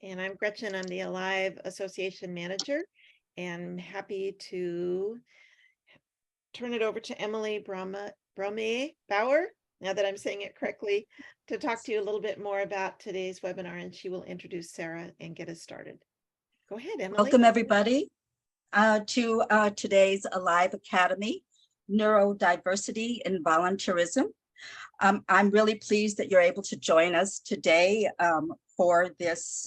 And I'm Gretchen. I'm the Alive Association Manager, and I'm happy to turn it over to Emily Bauer, now that I'm saying it correctly, to talk to you a little bit more about today's webinar, and she will introduce Sarah and get us started. Go ahead, Emily. Welcome, everybody, to today's Alive Academy, Neurodiversity and Volunteerism. I'm really pleased that you're able to join us today for this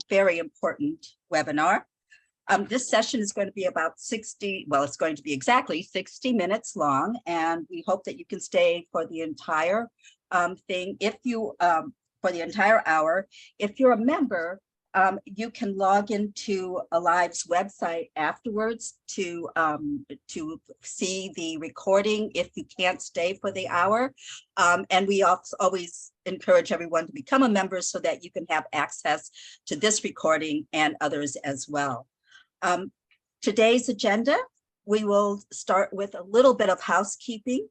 very important webinar. This session is going to be about 60, well, it's going to be exactly 60 minutes long, and we hope that you can stay for the entire thing. If you, for the entire hour, if you're a member, you can log into Alive's website afterwards to see the recording if you can't stay for the hour. And we always encourage everyone to become a member so that you can have access to this recording and others as well. Today's agenda, we will start with a little bit of housekeeping.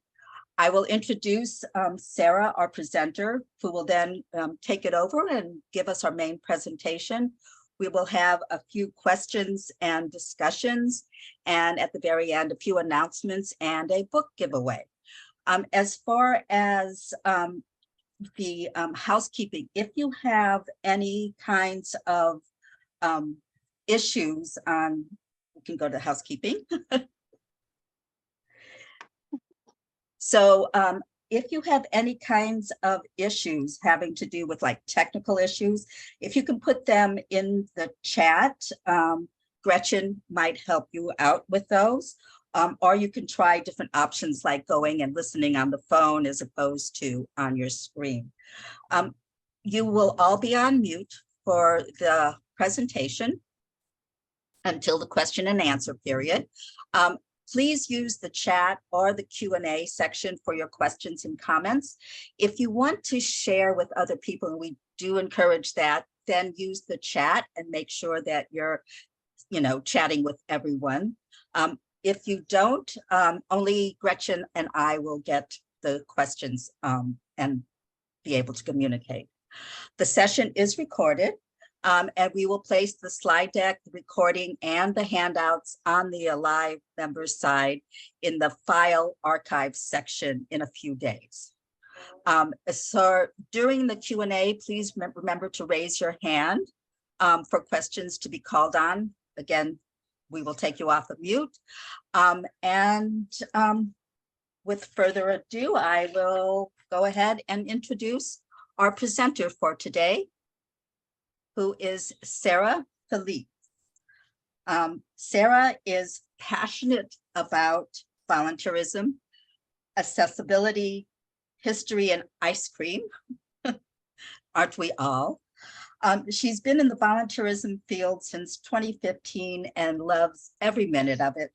I will introduce Sarah, our presenter, who will then take it over and give us our main presentation. We will have a few questions and discussions, and at the very end, a few announcements and a book giveaway. As far as the housekeeping, if you have any kinds of issues on, we can go to housekeeping. So if you have any kinds of issues having to do with like technical issues, if you can put them in the chat, Gretchen might help you out with those. Or you can try different options like going and listening on the phone as opposed to on your screen. You will all be on mute for the presentation until the question and answer period. Please use the chat or the Q&A section for your questions and comments. If you want to share with other people, and we do encourage that, then use the chat and make sure that you're, chatting with everyone. If you don't, only Gretchen and I will get the questions and be able to communicate. The session is recorded. And we will place the slide deck, the recording, and the handouts on the Alive members side in the file archive section in a few days. So during the Q&A, please remember to raise your hand for questions to be called on. Again, we will take you off of mute. With further ado, I will go ahead and introduce our presenter for today, who is Sarah Philippe. Sarah is passionate about volunteerism, accessibility, history, and ice cream. Aren't we all? She's been in the volunteerism field since 2015 and loves every minute of it.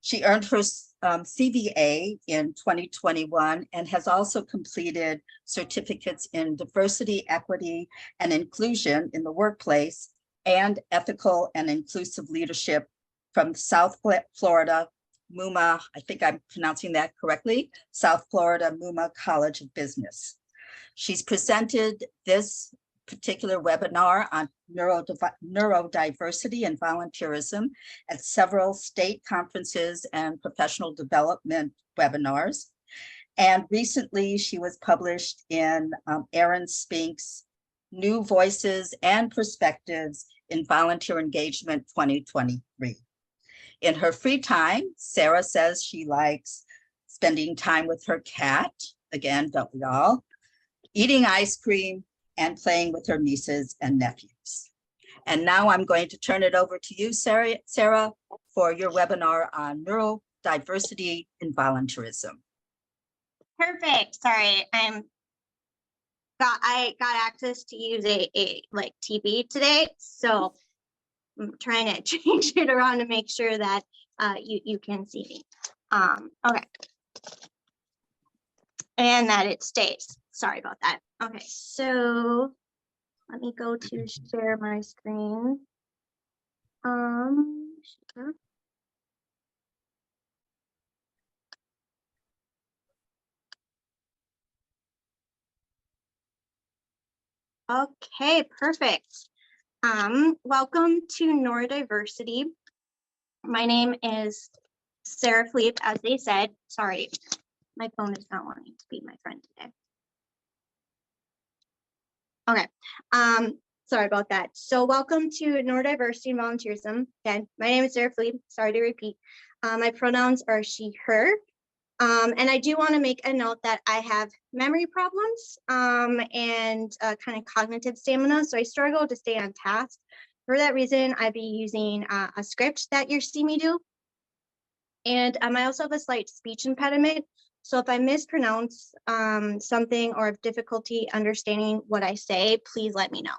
She earned her CVA in 2021 and has also completed certificates in diversity, equity, and inclusion in the workplace and ethical and inclusive leadership from South Florida, MUMA, I think I'm pronouncing that correctly, South Florida MUMA College of Business. She's presented this particular webinar on neurodiversity and volunteerism at several state conferences and professional development webinars. And recently she was published in Aaron Spink's New Voices and Perspectives in Volunteer Engagement 2023. In her free time, Sarah says she likes spending time with her cat, again, don't we all, eating ice cream, and playing with her nieces and nephews. And now I'm going to turn it over to you, Sarah, for your webinar on neurodiversity and volunteerism. Perfect. Sorry, I got access to use a like TV today, so I'm trying to change it around to make sure that you can see me. Okay, and that it stays. Sorry about that. Okay, so let me go to share my screen. Sure. Okay, perfect. Welcome to Neurodiversity. My name is Sarah Fleep, as they said. Sorry, my phone is not wanting to be my friend today. Okay, sorry about that. So welcome to Neurodiversity and Volunteerism. Again, my name is Sarah Fleep. Sorry to repeat. My pronouns are she, her. And I do want to make a note that I have memory problems and kind of cognitive stamina, so I struggle to stay on task. For that reason, I'd be using a script that you see me do. And I also have a slight speech impediment. So if I mispronounce something or have difficulty understanding what I say, please let me know.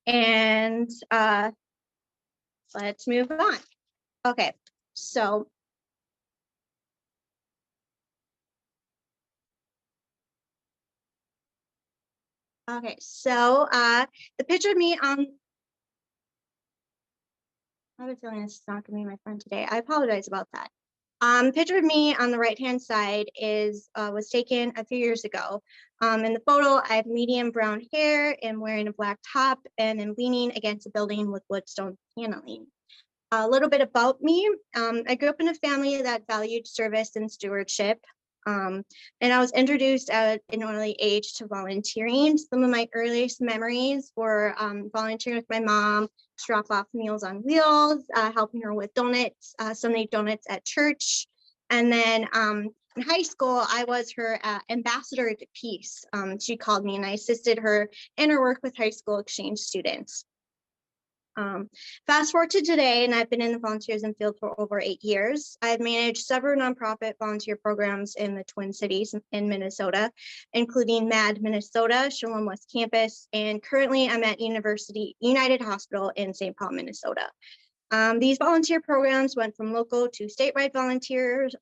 And let's move on. Okay, so the picture of me on, I have a feeling this is not gonna be my friend today. I apologize about that. Picture of me on the right-hand side was taken a few years ago. In the photo, I have medium brown hair and wearing a black top and am leaning against a building with woodstone paneling. A little bit about me. I grew up in a family that valued service and stewardship. And I was introduced at an early age to volunteering. Some of my earliest memories were volunteering with my mom to drop off Meals on Wheels, helping her with donuts, Sunday donuts at church. And then in high school, I was her ambassador to peace. She called me and I assisted her in her work with high school exchange students. Fast forward to today, and I've been in the volunteerism field for over 8 years. I've managed several nonprofit volunteer programs in the Twin Cities in Minnesota, including MAD Minnesota, Shalom West Campus, and currently I'm at United Hospital in St. Paul, Minnesota. These volunteer programs went from local to statewide volunteers,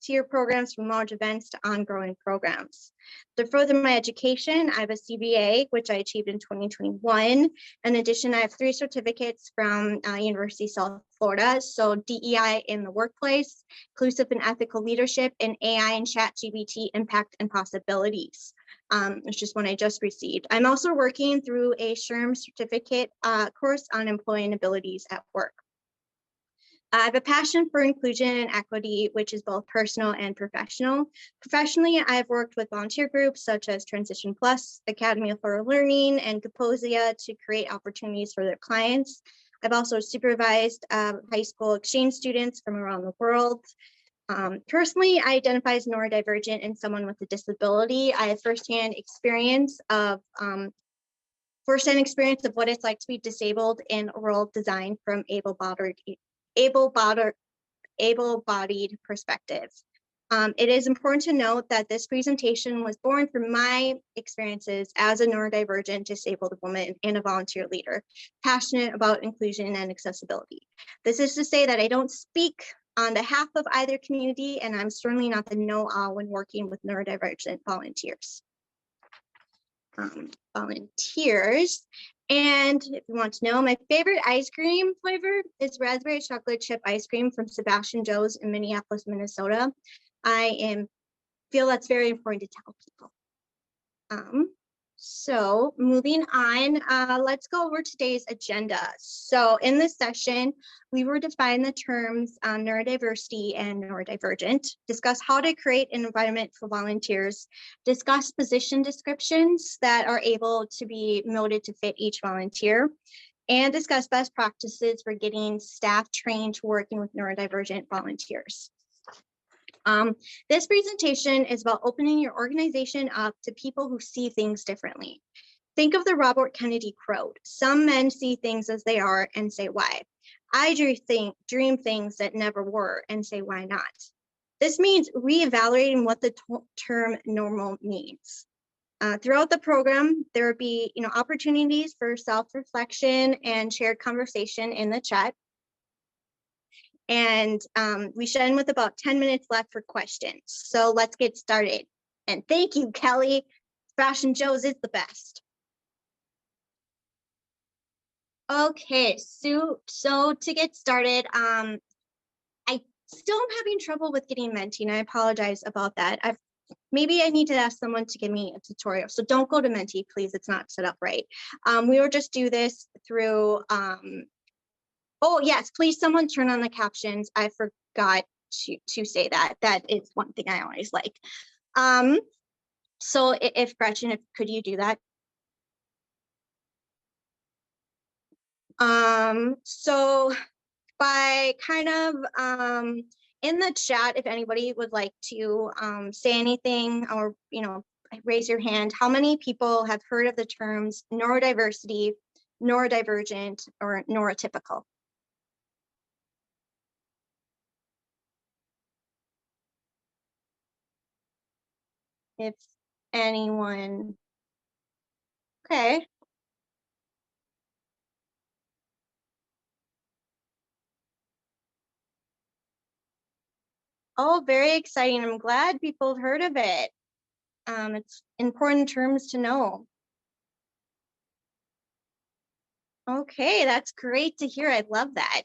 tier programs from large events to ongoing programs. To further my education, I have a CBA, which I achieved in 2021. In addition, I have 3 certificates from University of South Florida. So DEI in the workplace, inclusive and ethical leadership, and AI and ChatGPT impact and possibilities. It's just one I just received. I'm also working through a SHRM certificate course on employee abilities at work. I have a passion for inclusion and equity, which is both personal and professional. Professionally, I've worked with volunteer groups such as Transition Plus, Academy for Learning, and Kaposia to create opportunities for their clients. I've also supervised high school exchange students from around the world. Personally, I identify as neurodivergent and someone with a disability. I have firsthand experience of what it's like to be disabled in a world designed from able-bodied perspective. It is important to note that this presentation was born from my experiences as a neurodivergent disabled woman and a volunteer leader, passionate about inclusion and accessibility. This is to say that I don't speak on behalf of either community, and I'm certainly not the know-all when working with neurodivergent volunteers. And if you want to know, my favorite ice cream flavor is raspberry chocolate chip ice cream from Sebastian Joe's in Minneapolis, Minnesota. I feel that's very important to tell people. So moving on, let's go over today's agenda. So in this session, we will define the terms neurodiversity and neurodivergent, discuss how to create an environment for volunteers, discuss position descriptions that are able to be molded to fit each volunteer, and discuss best practices for getting staff trained to working with neurodivergent volunteers. This presentation is about opening your organization up to people who see things differently. Think of the Robert Kennedy quote, "Some men see things as they are and say why. I dream things that never were and say why not." This means reevaluating what the term normal means. Throughout the program, there will be opportunities for self-reflection and shared conversation in the chat. And we should end with about 10 minutes left for questions. So let's get started. And thank you, Kelly. Sebastian Joe's is the best. Okay, so to get started, I still am having trouble with getting Menti, and I apologize about that. I've maybe I need to ask someone to give me a tutorial. So don't go to Menti, please. It's not set up right. We will just do this through, oh yes, please someone turn on the captions. I forgot to say that. That is one thing I always like. So if Gretchen, could you do that? So by kind of in the chat, if anybody would like to say anything or, you know, raise your hand. How many people have heard of the terms neurodiversity, neurodivergent, or neurotypical? If anyone, okay. Oh, very exciting. I'm glad people have heard of it. It's important terms to know. Okay, that's great to hear. I love that.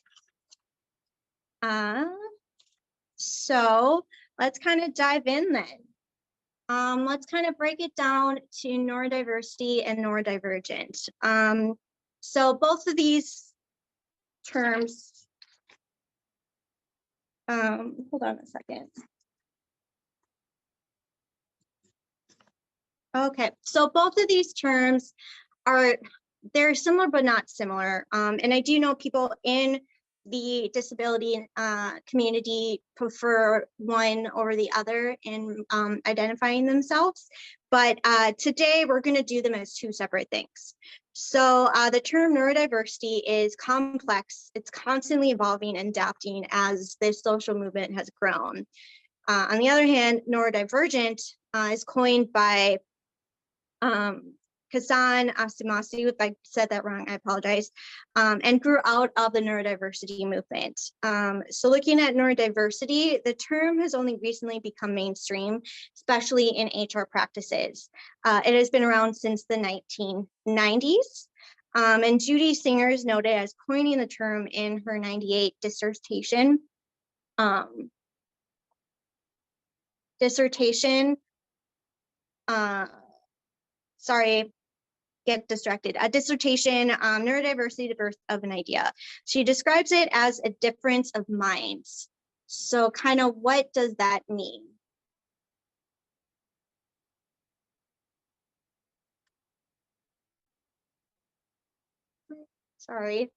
So let's kind of dive in then. Let's kind of break it down to neurodiversity and neurodivergent. So both of these terms, hold on a second. Okay, so both of these terms they're similar but not similar. And I do know people in the disability community prefer one over the other in identifying themselves. But today we're going to do them as two separate things. So the term neurodiversity is complex. It's constantly evolving and adapting as this social movement has grown. On the other hand, neurodivergent is coined by Kazan Asimasu, if I said that wrong, I apologize, and grew out of the neurodiversity movement. So looking at neurodiversity, the term has only recently become mainstream, especially in HR practices. It has been around since the 1990s. And Judy Singer is noted as coining the term in her 98 dissertation. Sorry, get distracted. A dissertation, Neurodiversity, the Birth of an Idea. She describes it as a difference of minds. So kind of what does that mean? Sorry.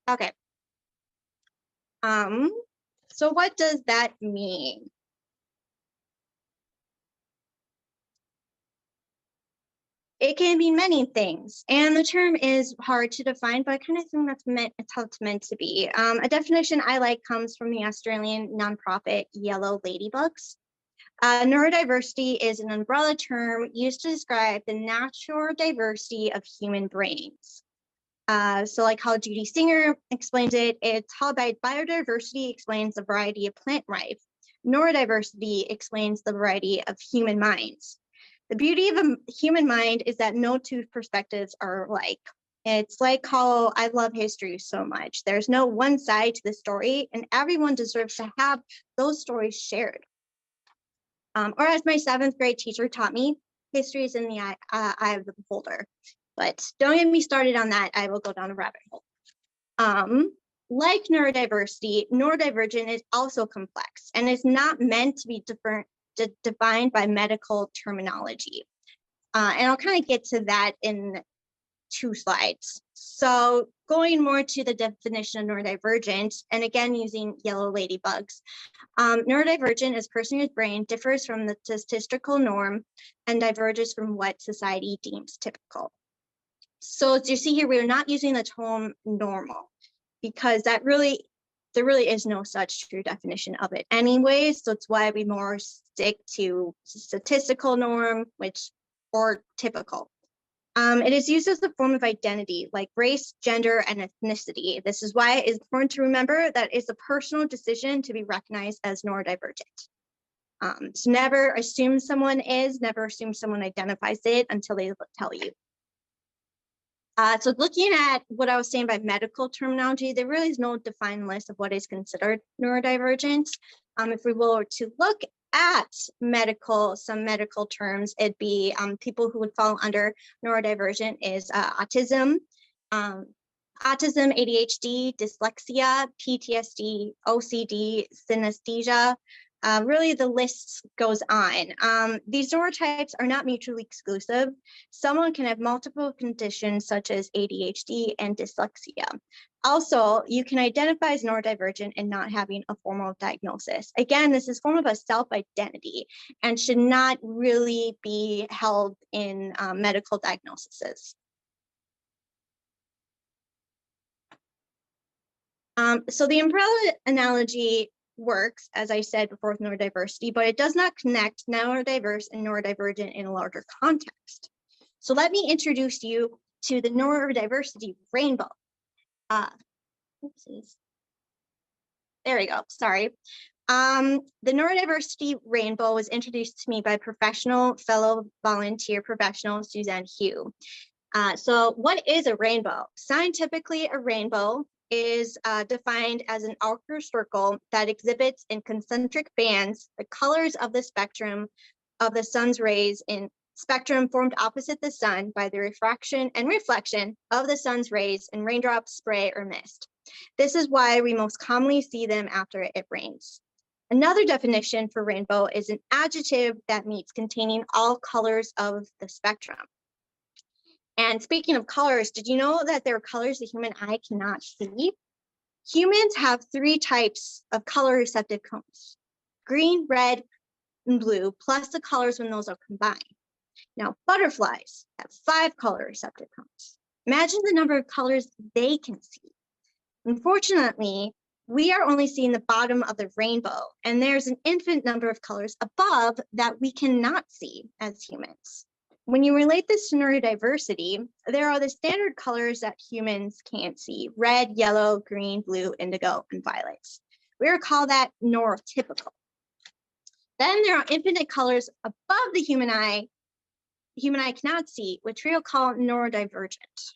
Okay. So what does that mean? It can be many things, and the term is hard to define, but I kind of think it's how it's meant to be. A definition I like comes from the Australian nonprofit Yellow Ladybugs. Neurodiversity is an umbrella term used to describe the natural diversity of human brains. So like how Judy Singer explains it, it's how biodiversity explains the variety of plant life. Neurodiversity explains the variety of human minds. The beauty of a human mind is that no two perspectives are alike. It's like how I love history so much. There's no one side to the story, and everyone deserves to have those stories shared. Or as my 7th grade teacher taught me, history is in the eye of the beholder. But don't get me started on that. I will go down a rabbit hole. Like neurodiversity, neurodivergent is also complex and is not meant to be defined by medical terminology. And I'll kind of get to that in 2 slides. So going more to the definition of neurodivergent, and again using Yellow Ladybugs, neurodivergent is a person whose brain differs from the statistical norm and diverges from what society deems typical. So as you see here, we are not using the term normal because there really is no such true definition of it anyway. So it's why we more stick to statistical norm, or typical. It is used as a form of identity like race, gender, and ethnicity. This is why it is important to remember that it's a personal decision to be recognized as neurodivergent. So never assume someone is, never assume someone identifies it until they tell you. So looking at what I was saying by medical terminology, there really is no defined list of what is considered neurodivergent. If we were to look at some medical terms, it'd be people who would fall under neurodivergent is autism, ADHD, dyslexia, PTSD, OCD, synesthesia. Really, the list goes on. These neurotypes are not mutually exclusive. Someone can have multiple conditions such as ADHD and dyslexia. Also, you can identify as neurodivergent and not having a formal diagnosis. Again, this is a form of a self-identity and should not really be held in medical diagnoses. So the umbrella analogy works, as I said before, with neurodiversity, but it does not connect neurodiverse and neurodivergent in a larger context. So let me introduce you to the neurodiversity rainbow. Oopsies. There we go, sorry. The neurodiversity rainbow was introduced to me by fellow volunteer professional, Suzanne Hugh. So what is a rainbow? Scientifically, a rainbow is defined as an arc circle that exhibits in concentric bands the colors of the spectrum of the sun's rays in spectrum formed opposite the sun by the refraction and reflection of the sun's rays in raindrops, spray, or mist. This is why we most commonly see them after it rains. Another definition for rainbow is an adjective that means containing all colors of the spectrum. And speaking of colors, did you know that there are colors the human eye cannot see? Humans have 3 types of color receptive cones: green, red, and blue, plus the colors when those are combined. Now, butterflies have 5 color receptive cones. Imagine the number of colors they can see. Unfortunately, we are only seeing the bottom of the rainbow, and there's an infinite number of colors above that we cannot see as humans. When you relate this to neurodiversity, there are the standard colors that humans can't see: red, yellow, green, blue, indigo, and violets. We would call that neurotypical. Then there are infinite colors above the human eye cannot see, which we will call neurodivergent.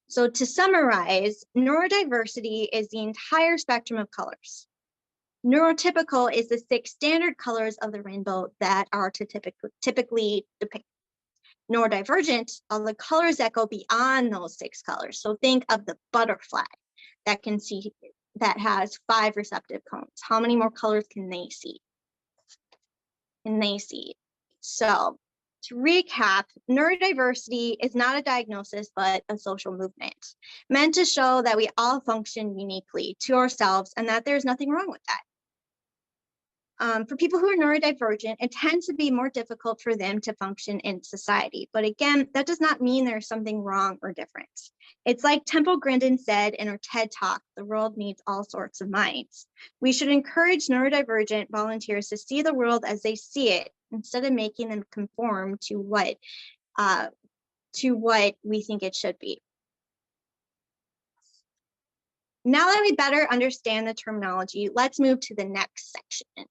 So to summarize, neurodiversity is the entire spectrum of colors. Neurotypical is the 6 standard colors of the rainbow that are typically depicted. Neurodivergent are the colors that go beyond those 6 colors. So think of the butterfly that has 5 receptive cones. How many more colors can they see? So to recap, neurodiversity is not a diagnosis, but a social movement meant to show that we all function uniquely to ourselves and that there's nothing wrong with that. For people who are neurodivergent, it tends to be more difficult for them to function in society. But again, that does not mean there's something wrong or different. It's like Temple Grandin said in her TED Talk, the world needs all sorts of minds. We should encourage neurodivergent volunteers to see the world as they see it, instead of making them conform to what we think it should be. Now that we better understand the terminology, let's move to the next section.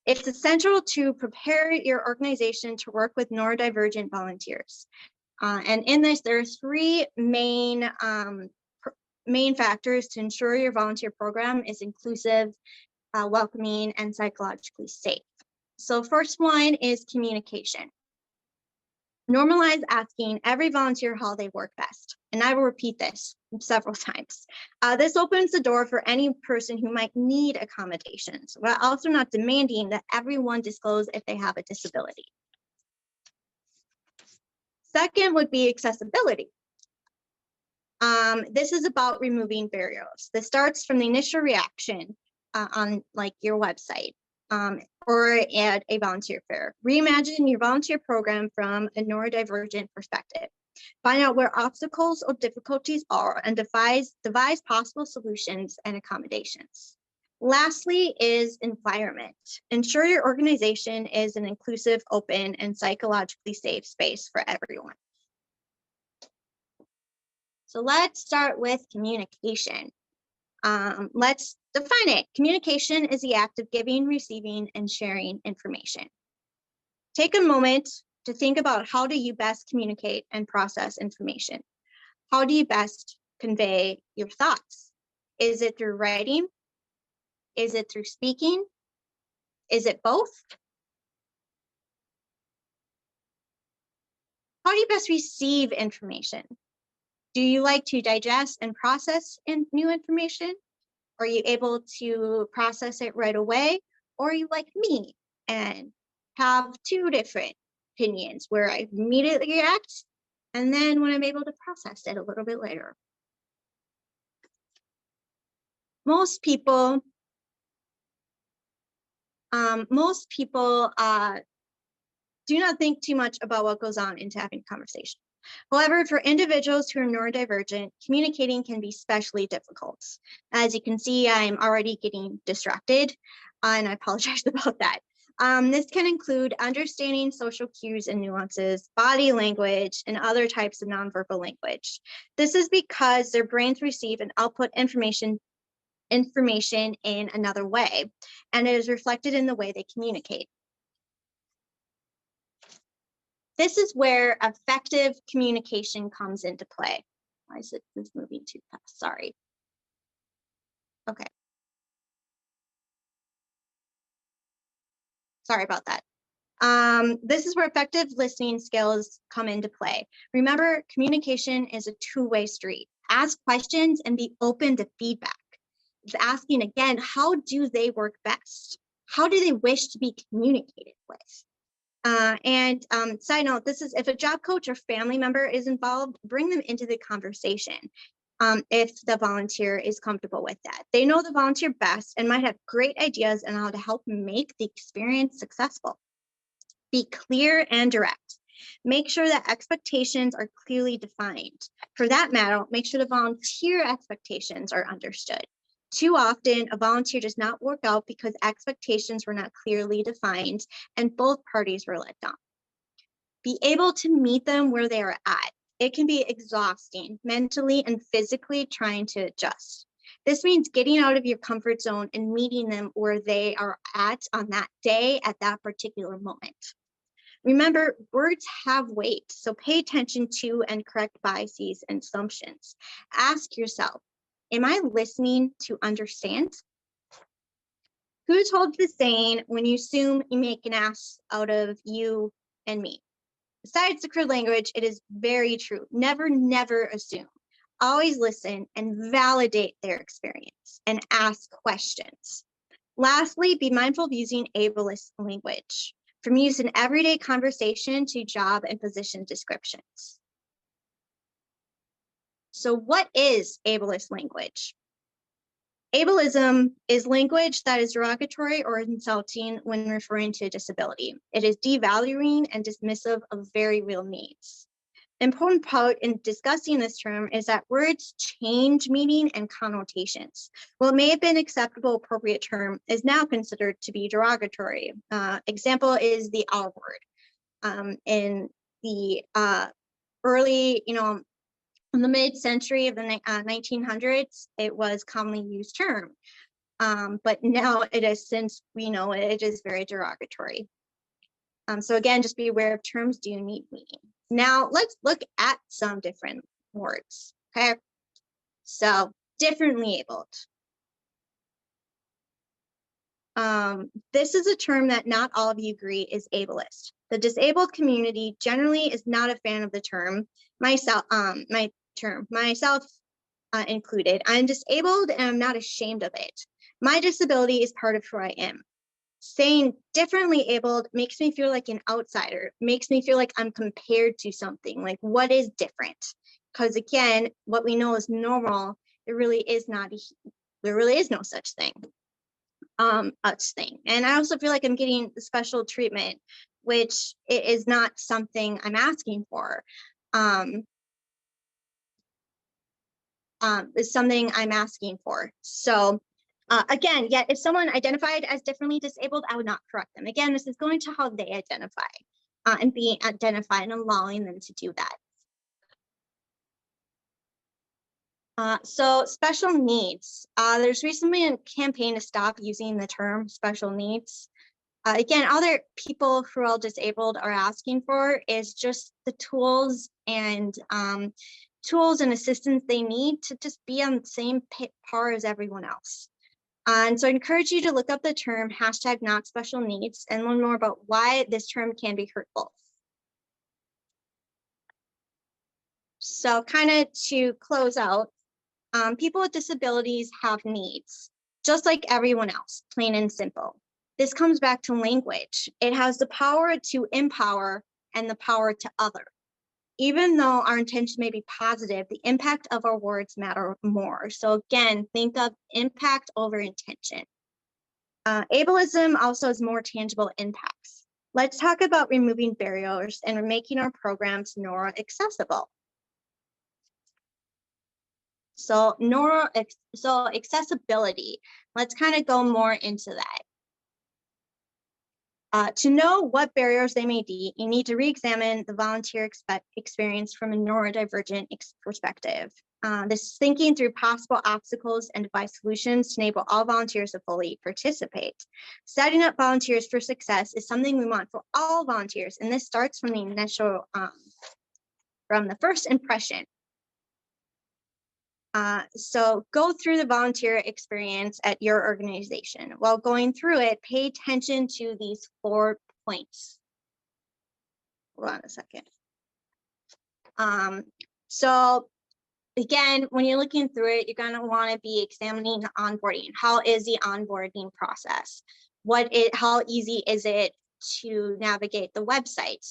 It's essential to prepare your organization to work with neurodivergent volunteers. And in this, there are 3 main factors to ensure your volunteer program is inclusive, welcoming, and psychologically safe. So first one is communication. Normalize asking every volunteer how they work best. And I will repeat this several times. This opens the door for any person who might need accommodations, while also not demanding that everyone disclose if they have a disability. Second would be accessibility. This is about removing barriers. This starts from the initial reaction on like your website or at a volunteer fair. Reimagine your volunteer program from a neurodivergent perspective. Find out where obstacles or difficulties are and devise possible solutions and accommodations. Lastly is environment. Ensure your organization is an inclusive, open, and psychologically safe space for everyone. So let's start with communication. Let's define it. Communication is the act of giving, receiving, and sharing information. Take a moment to think about, how do you best communicate and process information? How do you best convey your thoughts? Is it through writing? Is it through speaking? Is it both? How do you best receive information? Do you like to digest and process new information? Are you able to process it right away? Or are you like me and have two different opinions where I immediately react and then when I'm able to process it a little bit later? Most people do not think too much about what goes on into having a conversation. However, for individuals who are neurodivergent, communicating can be especially difficult. As you can see, I'm already getting distracted, and I apologize about that. This can include understanding social cues and nuances, body language, and other types of nonverbal language. This is because their brains receive and output information in another way, and it is reflected in the way they communicate. This is where effective communication comes into play. Why is this moving too fast? Sorry. Okay. Sorry about that. This is where effective listening skills come into play. Remember, communication is a two-way street. Ask questions and be open to feedback. It's asking again, how do they work best? How do they wish to be communicated with? Side note, this is if a job coach or family member is involved, bring them into the conversation if the volunteer is comfortable with that. They know the volunteer best and might have great ideas on how to help make the experience successful. Be clear and direct. Make sure that expectations are clearly defined. For that matter, make sure the volunteer expectations are understood. Too often, a volunteer does not work out because expectations were not clearly defined and both parties were let down. Be able to meet them where they are at. It can be exhausting mentally and physically trying to adjust. This means getting out of your comfort zone and meeting them where they are at on that day at that particular moment. Remember, words have weight, so pay attention to and correct biases and assumptions. Ask yourself, am I listening to understand? Who told the saying, when you assume you make an ass out of you and me? Besides the crude language, it is very true. Never, never assume. Always listen and validate their experience and ask questions. Lastly, be mindful of using ableist language, from use in everyday conversation to job and position descriptions. So what is ableist language? Ableism is language that is derogatory or insulting when referring to a disability. It is devaluing and dismissive of very real needs. The important part in discussing this term is that words change meaning and connotations. What may have been acceptable, appropriate term is now considered to be derogatory. Example is the R word. In the early, in the mid-century of the 1900s, it was commonly used term. But now it is, since we know it is very derogatory. So again, just be aware of terms do need meaning. Now let's look at some different words, okay? So differently abled. This is a term that not all of you agree is ableist. The disabled community generally is not a fan of the term, myself included. I'm disabled and I'm not ashamed of it. My disability is part of who I am. Saying differently abled makes me feel like an outsider, makes me feel like I'm compared to something, like what is different? Because again, what we know is normal, there really is no such thing. And I also feel like I'm getting special treatment, which is not something I'm asking for. Is something I'm asking for. So again, yet if someone identified as differently disabled, I would not correct them. Again, this is going to how they identify and being identified and allowing them to do that. So special needs. There's recently a campaign to stop using the term special needs. Again, other people who are all disabled are asking for is just the tools and assistance they need to just be on the same par as everyone else. And so I encourage you to look up the term #NotSpecialNeeds and learn more about why this term can be hurtful. So kind of to close out, people with disabilities have needs, just like everyone else, plain and simple. This comes back to language. It has the power to empower and the power to other. Even though our intention may be positive, the impact of our words matter more. So again, think of impact over intention. Ableism also has more tangible impacts. Let's talk about removing barriers and making our programs more accessible. So accessibility, let's kind of go more into that. To know what barriers they may be, you need to re-examine the volunteer experience from a neurodivergent perspective. This is thinking through possible obstacles and devise solutions to enable all volunteers to fully participate. Setting up volunteers for success is something we want for all volunteers, and this starts from the initial, from the first impression. So go through the volunteer experience at your organization. While going through it, pay attention to these 4 points. Hold on a second. So again, when you're looking through it, you're going to want to be examining the onboarding. How is the onboarding process? How easy is it to navigate the website?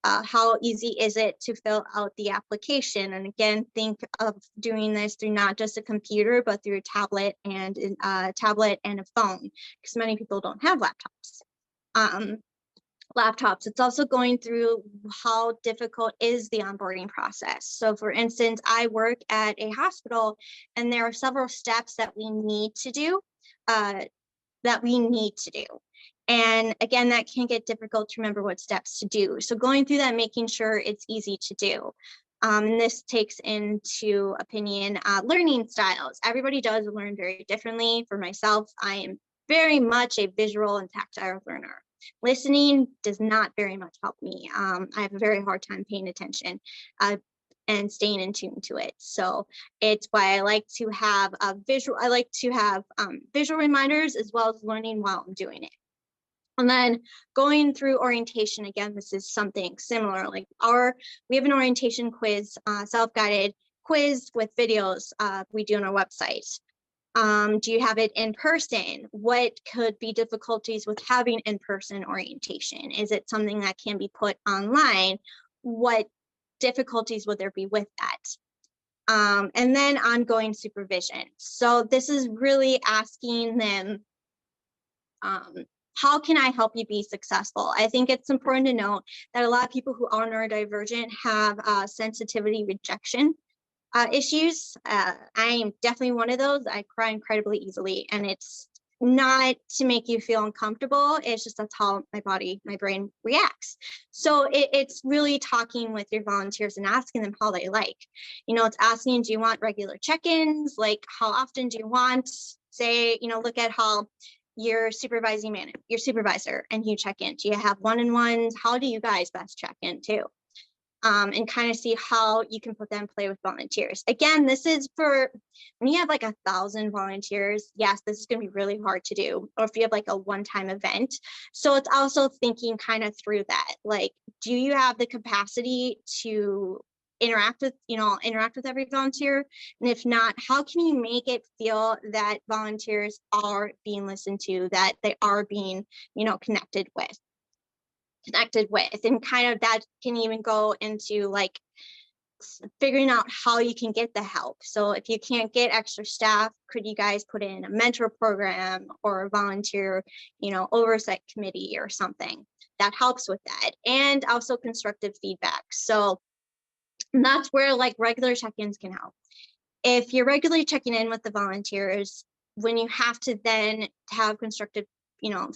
How easy is it to fill out the application? And again, think of doing this through not just a computer, but through a tablet and a phone, because many people don't have laptops. It's also going through how difficult is the onboarding process. So for instance, I work at a hospital, and there are several steps that we need to do, And again, that can get difficult to remember what steps to do. So going through that, making sure it's easy to do. And this takes into opinion learning styles. Everybody does learn very differently. For myself, I am very much a visual and tactile learner. Listening does not very much help me. I have a very hard time paying attention and staying in tune to it. So it's why I like to have visual reminders as well as learning while I'm doing it. And then going through orientation, again, this is something similar. Like we have an orientation quiz, self-guided quiz with videos we do on our website. Do you have it in person? What could be difficulties with having in-person orientation? Is it something that can be put online? What difficulties would there be with that? And then ongoing supervision. So this is really asking them, how can I help you be successful? I think it's important to note that a lot of people who are neurodivergent have sensitivity rejection issues. I am definitely one of those. I cry incredibly easily, and it's not to make you feel uncomfortable. It's just that's how my brain reacts. So it's really talking with your volunteers and asking them how they like. It's asking, do you want regular check-ins? Like, how often do you want, say, look at how your supervisor and you check in. Do you have one-on-ones? How do you guys best check in too? And kind of see how you can put them play with volunteers. Again, this is for when you have like 1,000 volunteers. Yes, this is going to be really hard to do, or if you have like a one-time event. So it's also thinking kind of through that, like, do you have the capacity to interact with every volunteer? And if not, how can you make it feel that volunteers are being listened to, that they are being, connected with, and kind of that can even go into like figuring out how you can get the help. So if you can't get extra staff, could you guys put in a mentor program or a volunteer, oversight committee or something that helps with that? And also constructive feedback. So that's where like regular check-ins can help. If you're regularly checking in with the volunteers, when you have to then have constructive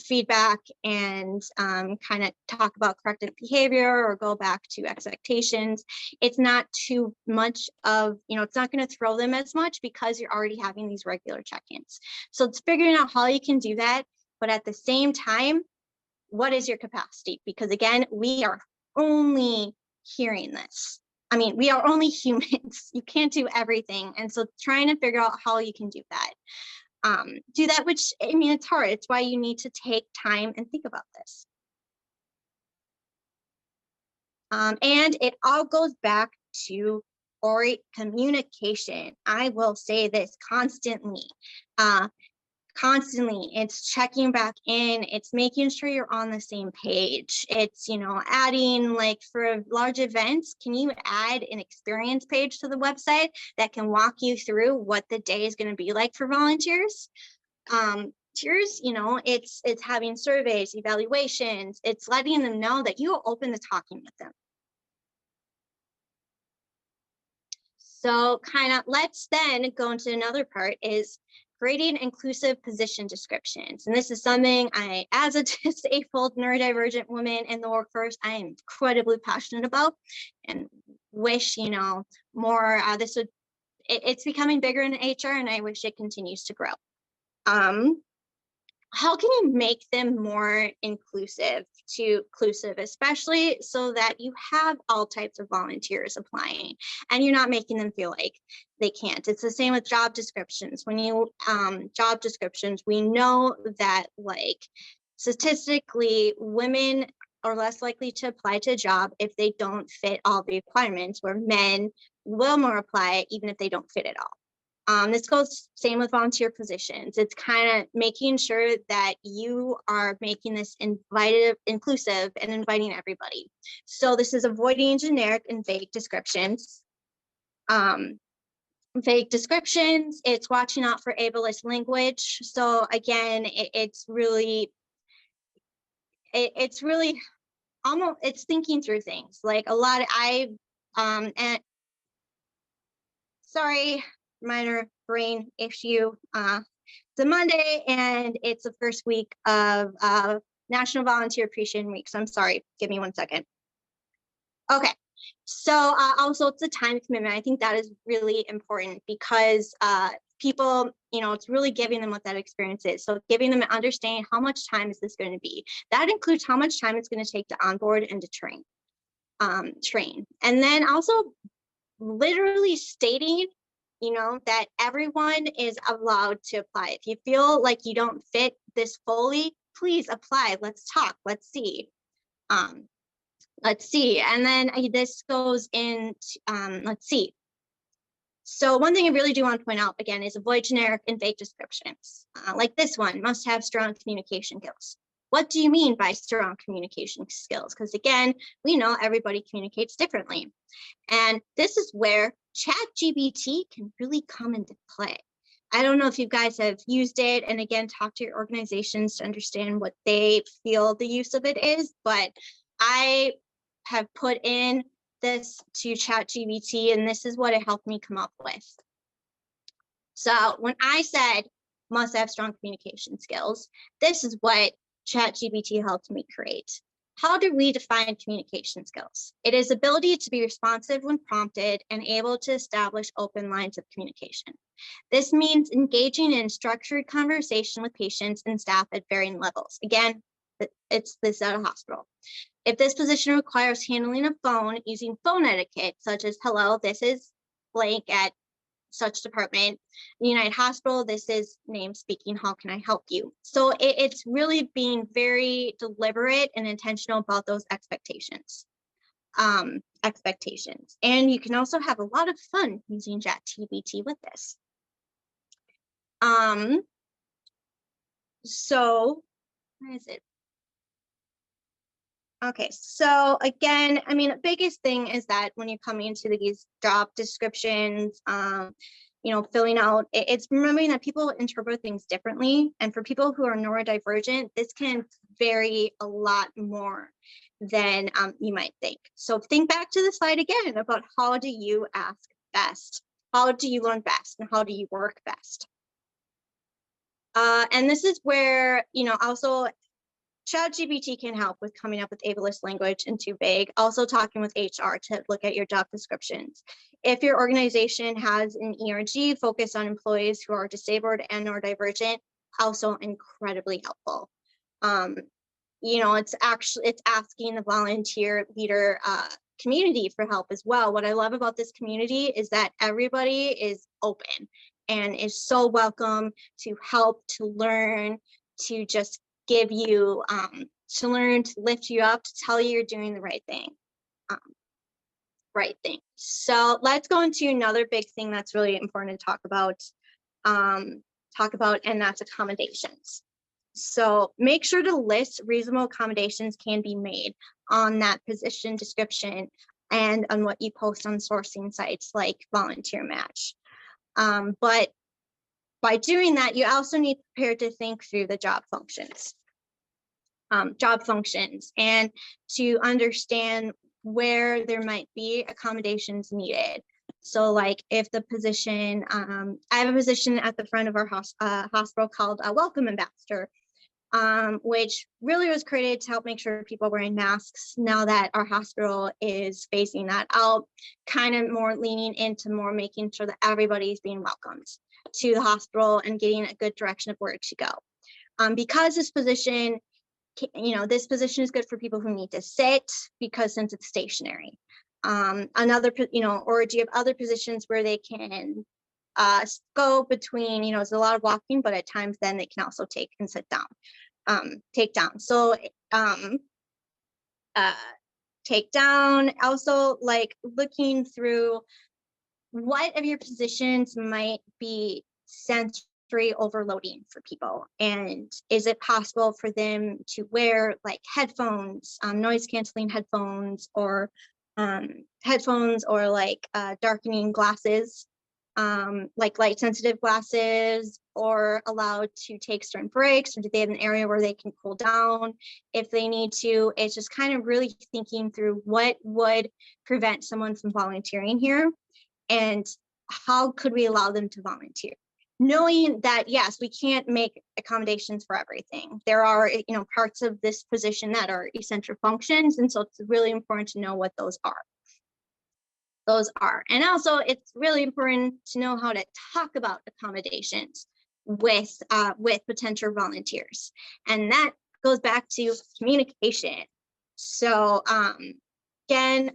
feedback and kind of talk about corrective behavior or go back to expectations, it's not too much of, it's not going to throw them as much because you're already having these regular check-ins. So it's figuring out how you can do that, but at the same time, what is your capacity? Because again, we are only hearing this. I mean, we are only humans. You can't do everything. And so trying to figure out how you can do that. do that, which, I mean, it's hard. It's why you need to take time and think about this. And it all goes back to communication. I will say this constantly. Constantly, it's checking back in, it's making sure you're on the same page. It's, you know, adding, like, for large events, can you add an experience page to the website that can walk you through what the day is going to be like for volunteers? Volunteers, you know, it's having surveys, evaluations, it's letting them know that you are open to talking with them. So kind of, let's then go into another part, is creating inclusive position descriptions. And this is something I, as a disabled neurodivergent woman in the workforce, I am incredibly passionate about, and wish, you know, more, it's becoming bigger in HR, and I wish it continues to grow. How can you make them more inclusive, especially so that you have all types of volunteers applying and you're not making them feel like they can't? It's the same with job descriptions. When you job descriptions, we know that, like, statistically, women are less likely to apply to a job if they don't fit all the requirements, where men will more apply even if they don't fit at all. This goes same with volunteer positions. It's kind of making sure that you are making this inclusive and inviting everybody. So this is avoiding generic and vague descriptions. It's watching out for ableist language. So again, it's really almost, it's thinking through things. Like a lot of, and sorry, minor brain issue. It's a Monday and it's the first week of National Volunteer Appreciation Week. So I'm sorry, give me 1 second. Okay, so also it's a time commitment. I think that is really important, because people, you know, it's really giving them what that experience is. So giving them an understanding, how much time is this going to be? That includes how much time it's going to take to onboard and to train. And then also literally stating, you know, that everyone is allowed to apply. If you feel like you don't fit this fully, please apply. Let's talk. Let's see. And then this goes in, let's see. So one thing I really do want to point out again is avoid generic and vague descriptions. Like this one, must have strong communication skills. What do you mean by strong communication skills? Because again, we know everybody communicates differently. And this is where ChatGPT can really come into play. I don't know if you guys have used it, and again, talk to your organizations to understand what they feel the use of it is, but I have put in this to ChatGPT, and this is what it helped me come up with. So when I said must have strong communication skills, this is what ChatGPT helped me create. How do we define communication skills? It is ability to be responsive when prompted and able to establish open lines of communication. This means engaging in structured conversation with patients and staff at varying levels. Again, it's this at a hospital. If this position requires handling a phone using phone etiquette, such as, hello, this is blank at such department. United Hospital, this is name speaking, how can I help you? So it's really being very deliberate and intentional about those expectations. And you can also have a lot of fun using ChatGPT with this. So where is it? Okay, so again, I mean, the biggest thing is that when you're coming into these job descriptions, you know, filling out, it's remembering that people interpret things differently. And for people who are neurodivergent, this can vary a lot more than you might think. So think back to the slide again about how do you ask best? How do you learn best? And how do you work best? And this is where, you know, also ChatGPT can help with coming up with ableist language and too vague. Also talking with HR to look at your job descriptions. If your organization has an ERG focused on employees who are disabled and neurodivergent, also incredibly helpful. You know, it's asking the volunteer leader community for help as well. What I love about this community is that everybody is open. and is so welcome to help, to learn, to just give you, to learn, to lift you up, to tell you you're doing the right thing. So let's go into another big thing that's really important to talk about, and that's accommodations. So make sure to list reasonable accommodations can be made on that position description and on what you post on sourcing sites like Volunteer Match. But by doing that, you also need to prepare to think through the job functions and to understand where there might be accommodations needed. So like if the position, I have a position at the front of our hospital called a Welcome Ambassador, which really was created to help make sure people are wearing masks now that our hospital is facing that out, kind of more leaning into more making sure that everybody's being welcomed to the hospital and getting a good direction of where to go. Because this position, this position is good for people who need to sit, because since it's stationary. Or do you have other positions where they can go between, there's a lot of walking, but at times then they can also take and sit down, take down. So take down, also like looking through what of your positions might be sensory overloading for people, and is it possible for them to wear like headphones, noise canceling headphones, or like darkening glasses, like light sensitive glasses, or allowed to take certain breaks, or do they have an area where they can cool down if they need to? It's just kind of really thinking through what would prevent someone from volunteering here, and how could we allow them to volunteer, knowing that yes, we can't make accommodations for everything. There are parts of this position that are essential functions, and so it's really important to know what those are. And also it's really important to know how to talk about accommodations with potential volunteers, and that goes back to communication. So again,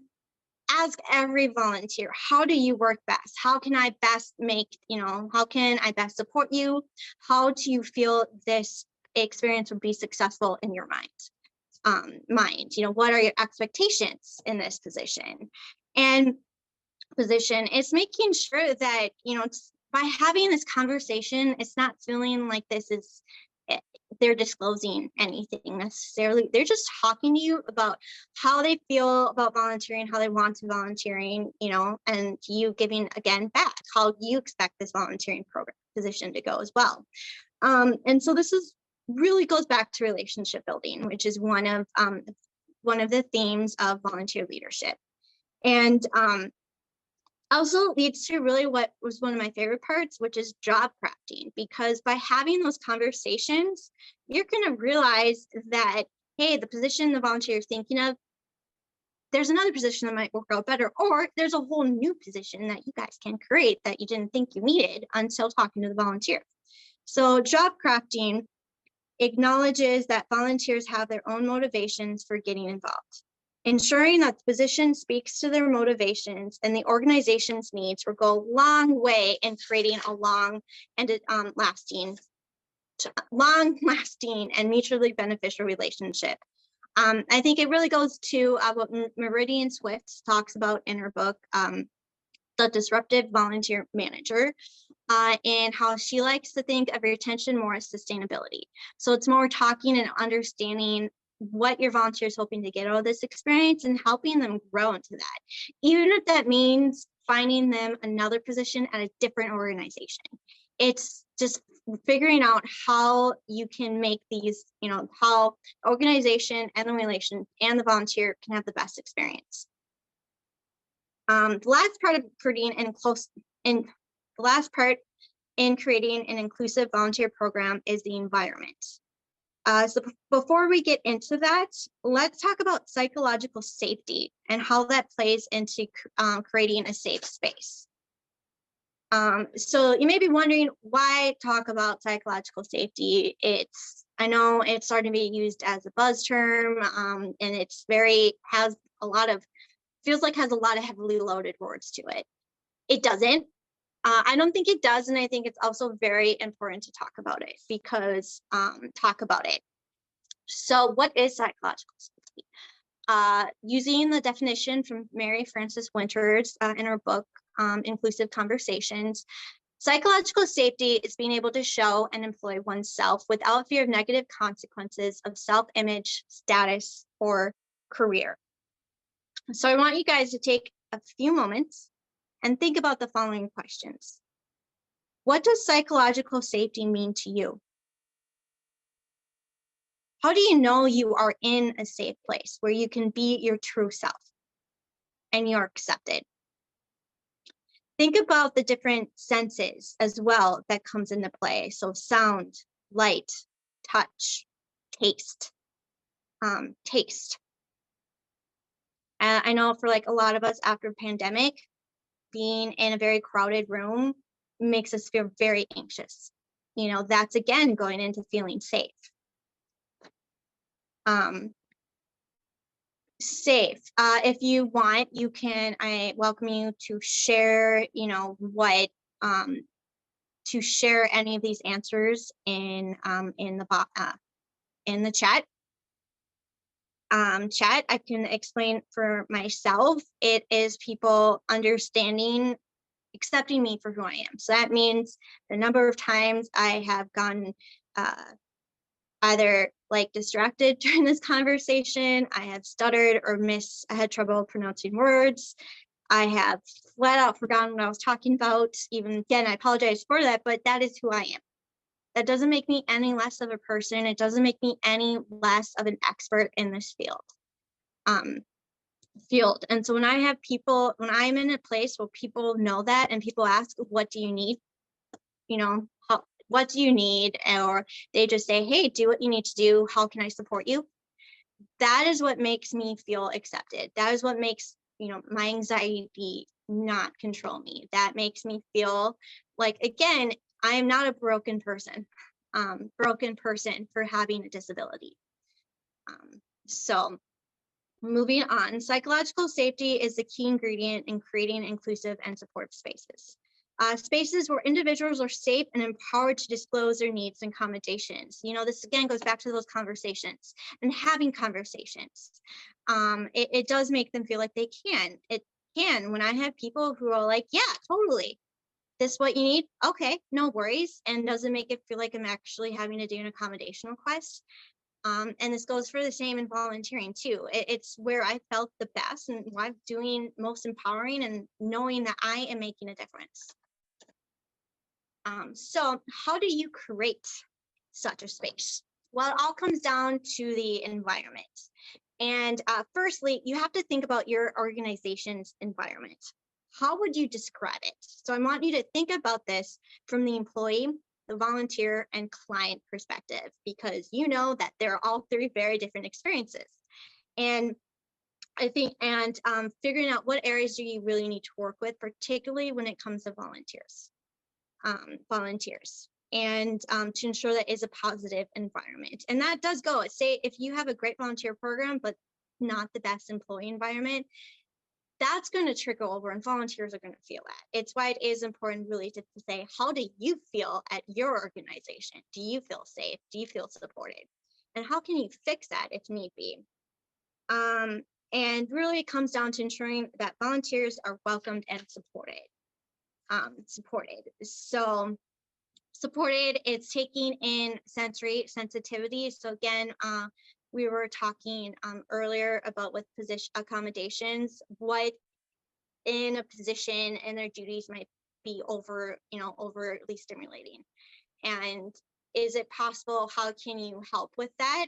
ask every volunteer, how do you work best? How can I best how can I best support you? How do you feel this experience would be successful in your mind? What are your expectations in this position? And it's making sure that, by having this conversation, it's not feeling like they're disclosing anything necessarily. They're just talking to you about how they feel about volunteering, how they want to volunteering, and you giving again back how you expect this volunteering program position to go as well. And so this really goes back to relationship building, which is one of the themes of volunteer leadership. And also leads to really what was one of my favorite parts, which is job crafting, because by having those conversations, you're going to realize that, hey, the position the volunteer is thinking of, there's another position that might work out better, or there's a whole new position that you guys can create that you didn't think you needed until talking to the volunteer. So job crafting acknowledges that volunteers have their own motivations for getting involved. Ensuring that the position speaks to their motivations and the organization's needs will go a long way in creating a long lasting and mutually beneficial relationship. I think it really goes to what Meridian Swift talks about in her book, The Disruptive Volunteer Manager, and how she likes to think of retention more as sustainability. So it's more talking and understanding what your volunteer is hoping to get out of this experience and helping them grow into that, even if that means finding them another position at a different organization. It's just figuring out how you can make these, how organization and the relation and the volunteer can have the best experience. The last part of creating in creating an inclusive volunteer program is the environment. So before we get into that, let's talk about psychological safety and how that plays into creating a safe space. So you may be wondering, why talk about psychological safety? I know it's starting to be used as a buzz term, and has a lot of heavily loaded words to it. It doesn't. I don't think it does, and I think it's also very important to talk about it because So what is psychological safety? Using the definition from Mary Frances Winters in her book, Inclusive Conversations, psychological safety is being able to show and employ oneself without fear of negative consequences of self-image, status, or career. So I want you guys to take a few moments and think about the following questions. What does psychological safety mean to you? How do you know you are in a safe place where you can be your true self and you're accepted? Think about the different senses as well that comes into play. So sound, light, touch, taste. I know for like a lot of us after pandemic, being in a very crowded room makes us feel very anxious. You know, that's again going into feeling safe. Safe. If you want, you can, I welcome you to share, you know, to share any of these answers in the chat. Chat, I can explain for myself. It is people understanding, accepting me for who I am. So that means the number of times I have gotten either like distracted during this conversation, I have stuttered or I had trouble pronouncing words. I have flat out forgotten what I was talking about. Even again, I apologize for that, but that is who I am. That doesn't make me any less of a person. It doesn't make me any less of an expert in this field. And so when I'm in a place where people know that and people ask, what do you need? You know, what do you need? Or they just say, hey, do what you need to do. How can I support you? That is what makes me feel accepted. That is what makes, you know, my anxiety not control me. That makes me feel like, again, I am not a broken person for having a disability. So moving on, psychological safety is the key ingredient in creating inclusive and supportive spaces. Spaces where individuals are safe and empowered to disclose their needs and accommodations. You know, this again goes back to those conversations and having conversations. It does make them feel like they can. It can when I have people who are like, yeah, totally. This what you need? Okay, no worries. And doesn't make it feel like I'm actually having to do an accommodation request. And this goes for the same in volunteering too. It's where I felt the best and what I'm doing most empowering and knowing that I am making a difference. So how do you create such a space? Well, it all comes down to the environment. And firstly, you have to think about your organization's environment. How would you describe it? So I want you to think about this from the employee, the volunteer, and client perspective, because you know that there are all three very different experiences. And I think, figuring out what areas do you really need to work with, particularly when it comes to volunteers. And to ensure that is a positive environment. And that does go, say if you have a great volunteer program, but not the best employee environment, that's going to trickle over and volunteers are going to feel that. It's why it is important really to say, how do you feel at your organization? Do you feel safe? Do you feel supported? And how can you fix that if need be? And really it comes down to ensuring that volunteers are welcomed and supported. So supported, it's taking in sensory sensitivity. So again, we were talking earlier about with position accommodations, what in a position and their duties might be overtly stimulating. And is it possible, how can you help with that?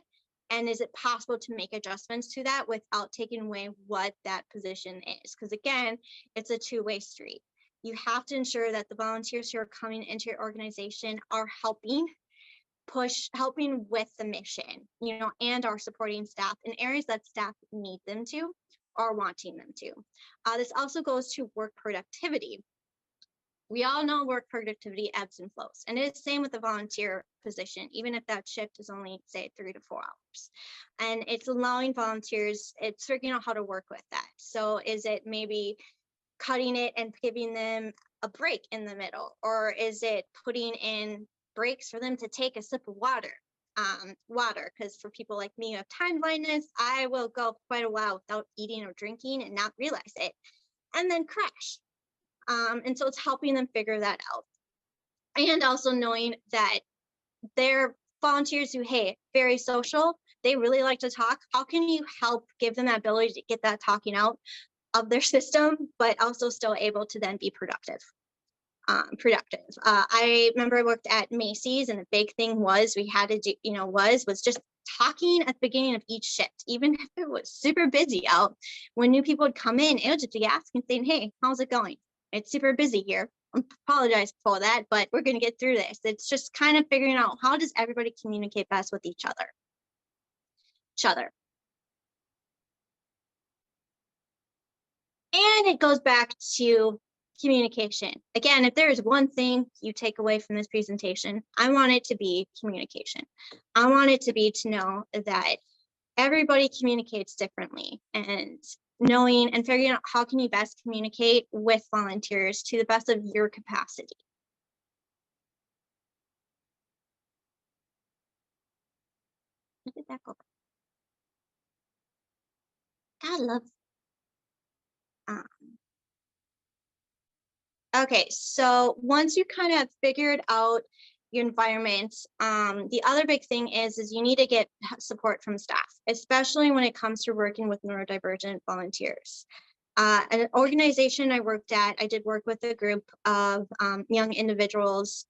And is it possible to make adjustments to that without taking away what that position is? Because again, it's a two-way street. You have to ensure that the volunteers who are coming into your organization are helping with the mission, and are supporting staff in areas that staff need them to or wanting them to. This also goes to work productivity. We all know work productivity ebbs and flows, and it's the same with the volunteer position, even if that shift is only, say, 3 to 4 hours. And it's allowing volunteers, it's figuring out how to work with that. So is it maybe cutting it and giving them a break in the middle? Or is it putting in breaks for them to take a sip of water? Because for people like me who have time blindness, I will go quite a while without eating or drinking and not realize it, and then crash. And so it's helping them figure that out. And also knowing that they're volunteers who, hey, very social, they really like to talk. How can you help give them that ability to get that talking out of their system, but also still able to then be productive? I remember I worked at Macy's, and the big thing was we had to do, was just talking at the beginning of each shift, even if it was super busy out. When new people would come in, it would just be asking, saying, hey, how's it going? It's super busy here. I apologize for that, but we're going to get through this. It's just kind of figuring out, how does everybody communicate best with each other? And it goes back to communication. Again, if there is one thing you take away from this presentation, I want it to be communication. I want it to be to know that everybody communicates differently, and knowing and figuring out how can you best communicate with volunteers to the best of your capacity. Look at that go. God love. Okay, so once you kind of figured out your environment, the other big thing is you need to get support from staff, especially when it comes to working with neurodivergent volunteers. An organization I worked at, I did work with a group of young individuals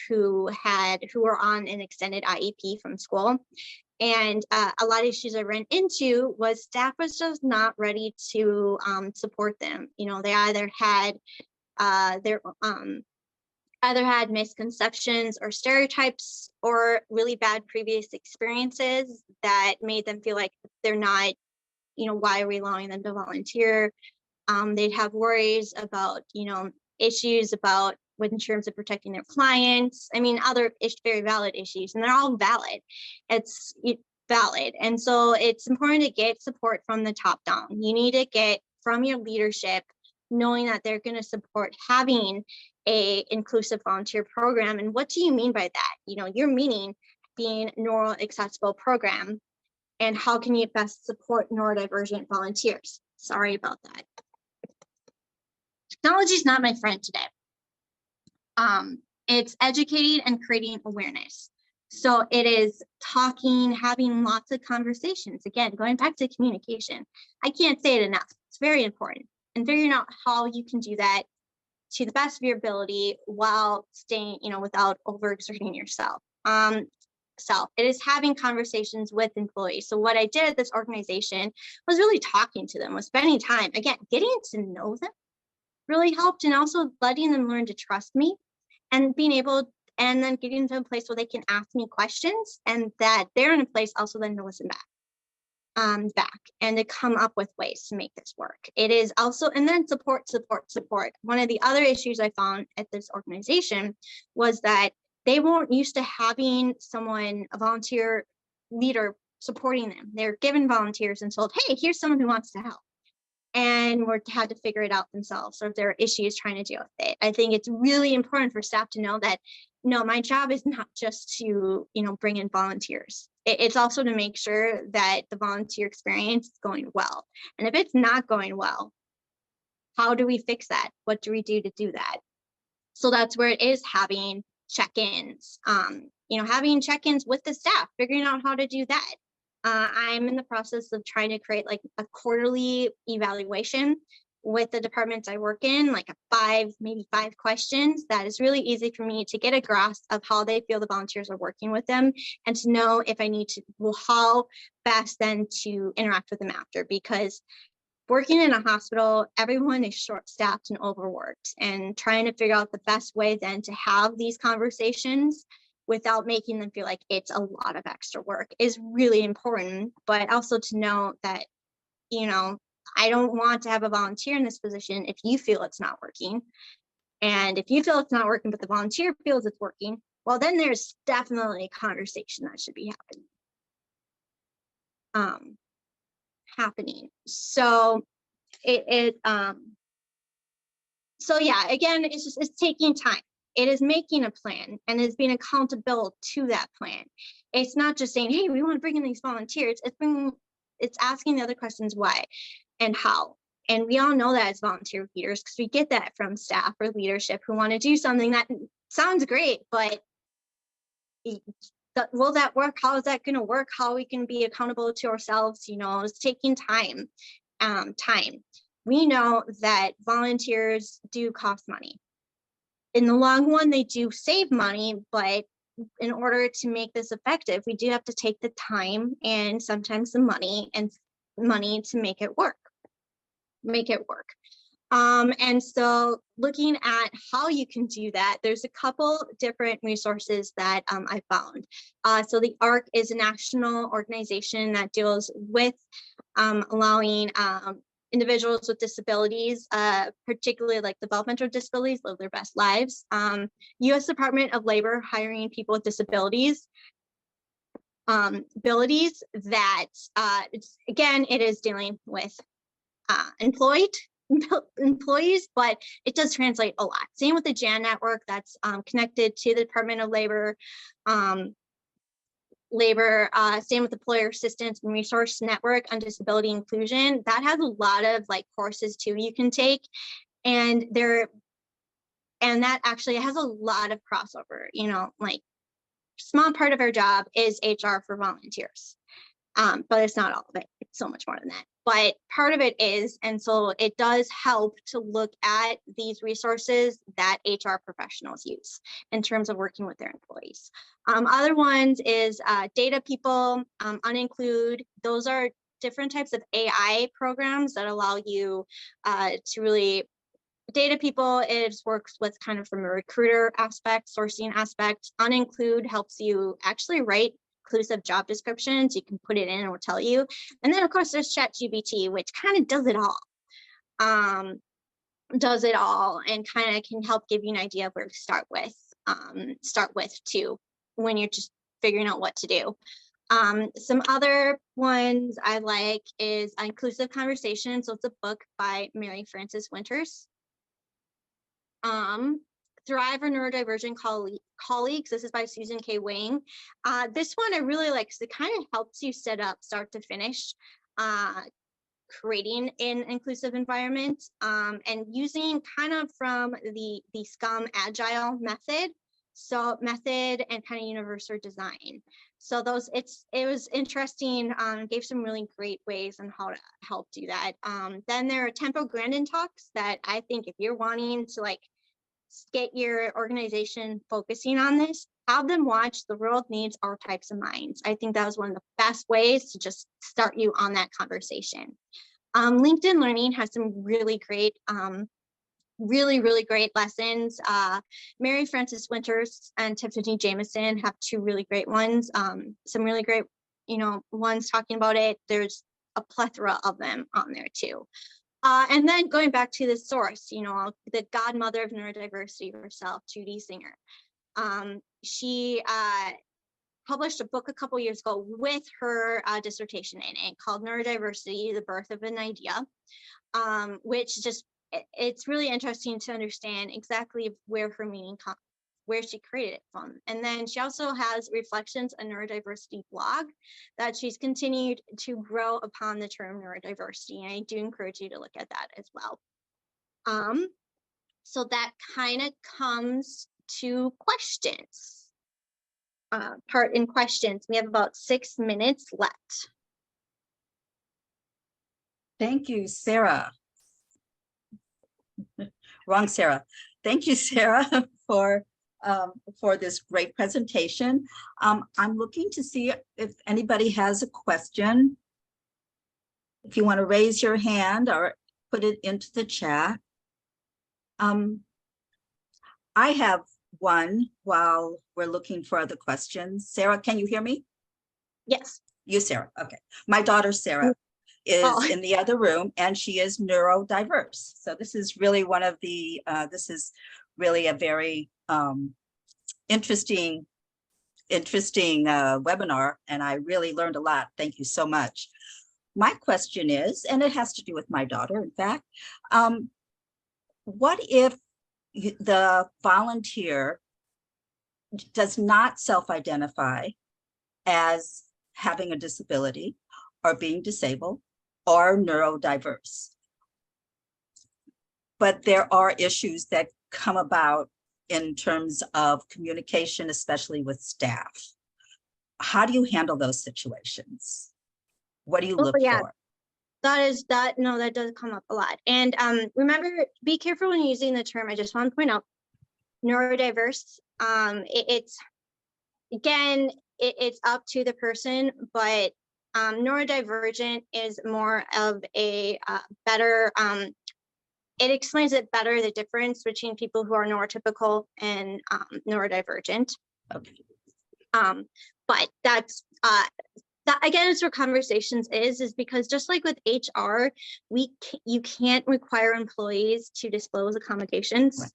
who were on an extended IEP from school. And a lot of issues I ran into was staff was just not ready to support them. They either had misconceptions or stereotypes, or really bad previous experiences that made them feel like they're not, why are we allowing them to volunteer? They'd have worries about, issues about in terms of protecting their clients. I mean, other very valid issues, and they're all valid. It's valid. And so it's important to get support from the top down. You need to get from your leadership, knowing that they're going to support having a inclusive volunteer program. And what do you mean by that? You're meaning being neuro accessible program, and how can you best support neurodivergent volunteers? Sorry about that. Technology is not my friend today. It's educating and creating awareness. So it is talking, having lots of conversations. Again, going back to communication. I can't say it enough. It's very important. And figuring out how you can do that to the best of your ability while staying, without overexerting yourself. It is having conversations with employees. So what I did at this organization was really talking to them, was spending time, again, getting to know them really helped, and also letting them learn to trust me, and being able, and then getting to a place where they can ask me questions, and that they're in a place also then to listen back and to come up with ways to make this work. It is also, and then support. One of the other issues I found at this organization was that they weren't used to having someone, a volunteer leader, supporting them. They're given volunteers and told, hey, here's someone who wants to help. And had to figure it out themselves, or if there are issues trying to deal with it. I think it's really important for staff to know that, no, my job is not just to, bring in volunteers. It's also to make sure that the volunteer experience is going well. And if it's not going well, how do we fix that? What do we do to do that? So that's where it is having check-ins, having check-ins with the staff, figuring out how to do that. I'm in the process of trying to create like a quarterly evaluation with the departments I work in, like maybe five questions. That is really easy for me to get a grasp of how they feel the volunteers are working with them, and to know if I need to, how best then to interact with them after. Because working in a hospital, everyone is short-staffed and overworked, and trying to figure out the best way then to have these conversations without making them feel like it's a lot of extra work is really important. But also to know that, I don't want to have a volunteer in this position if you feel it's not working. And if you feel it's not working, but the volunteer feels it's working, well, then there's definitely a conversation that should be happening. So So yeah, again, it's taking time. It is making a plan and is being accountable to that plan. It's not just saying, hey, we want to bring in these volunteers. It's asking the other questions, why and how. And we all know that as volunteer leaders, because we get that from staff or leadership who want to do something that sounds great, but will that work? How is that going to work? How we can be accountable to ourselves? It's taking time. We know that volunteers do cost money. In the long run, they do save money, but in order to make this effective, we do have to take the time and sometimes the money to make it work. And so looking at how you can do that, there's a couple different resources that I found. So the ARC is a national organization that deals with allowing individuals with disabilities, particularly like developmental disabilities, live their best lives. U.S. Department of Labor hiring people with disabilities. Abilities that, it is dealing with employees, but it does translate a lot. Same with the JAN network that's connected to the Department of Labor. Same with Employer Assistance and Resource Network on Disability Inclusion. That has a lot of courses too you can take, and that actually has a lot of crossover. Small part of our job is HR for volunteers, but it's not all of it. It's so much more than that. But part of it is, and so it does help to look at these resources that HR professionals use in terms of working with their employees. Other ones is Data People, Uninclude. Those are different types of AI programs that allow you to really, Data People works with kind of from a recruiter aspect, sourcing aspect. Uninclude helps you actually write inclusive job descriptions. You can put it in and it will tell you. And then of course there's ChatGPT, which kind of does it all. And kind of can help give you an idea of where to start with too, when you're just figuring out what to do. Some other ones I like is Inclusive Conversations. So it's a book by Mary Frances Winters. Thrive or Neurodivergent Colleagues. This is by Susan K. Wang. This one I really like because it kind of helps you set up start to finish creating an inclusive environment and using kind of from the SCUM Agile method. So method and kind of universal design. So it was interesting, gave some really great ways on how to help do that. Then there are Tempo Grandin talks that I think if you're wanting to get your organization focusing on this, have them watch The World Needs All Types of Minds. I think that was one of the best ways to just start you on that conversation. LinkedIn Learning has some really great, really great lessons. Mary Frances Winters and Tiffany Jameson have two really great ones. Some really great, ones talking about it. There's a plethora of them on there too. And then going back to the source, the godmother of neurodiversity herself, Judy Singer. She published a book a couple years ago with her dissertation in it called Neurodiversity, the Birth of an Idea, which it's really interesting to understand exactly where her meaning comes, where she created it from. And then she also has Reflections on Neurodiversity blog that she's continued to grow upon the term neurodiversity. And I do encourage you to look at that as well. So that kind of comes to questions. Part in questions. We have about 6 minutes left. Thank you, Sarah. Wrong, Sarah. Thank you, Sarah, for this great presentation. I'm looking to see if anybody has a question. If you want to raise your hand or put it into the chat. I have one while we're looking for other questions. Sarah, can you hear me? Yes. You, Sarah. Okay. My daughter, Sarah, is in the other room, and she is neurodiverse. So this is really one of the, this is really a very interesting webinar, and I really learned a lot. Thank you so much. my question is, and it has to do with my daughter, in fact, what if the volunteer does not self-identify as having a disability or being disabled or neurodiverse, but there are issues that come about in terms of communication, especially with staff? How do you handle those situations? What do you look for? That does come up a lot. And remember, be careful when using the term. I just want to point out neurodiverse. It's again, it's up to the person, but neurodivergent is more of a better, it explains it better, the difference between people who are neurotypical and neurodivergent. Okay. But that's that again is where conversations is because just like with HR, you can't require employees to disclose accommodations. Right.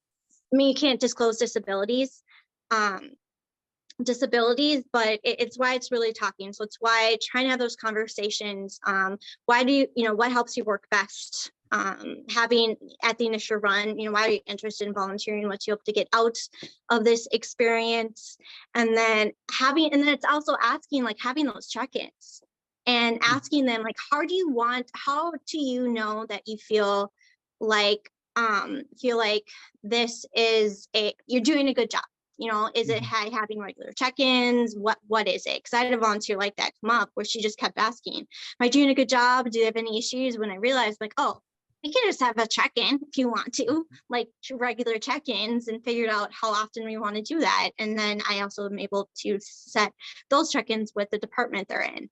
I mean, you can't disclose disabilities, but it's why it's really talking. So it's why trying to have those conversations. Why do you what helps you work best? Having at the initial run, why are you interested in volunteering? What you hope to get out of this experience? And then it's also asking, like having those check-ins and asking them, like, how do you know that you feel like this is you're doing a good job? Is it having regular check-ins? What is it? Because I had a volunteer like that come up where she just kept asking, am I doing a good job? Do you have any issues? When I realized, like, oh, we can just have a check-in if you want to, like regular check-ins, and figured out how often we want to do that. And then I also am able to set those check-ins with the department they're in.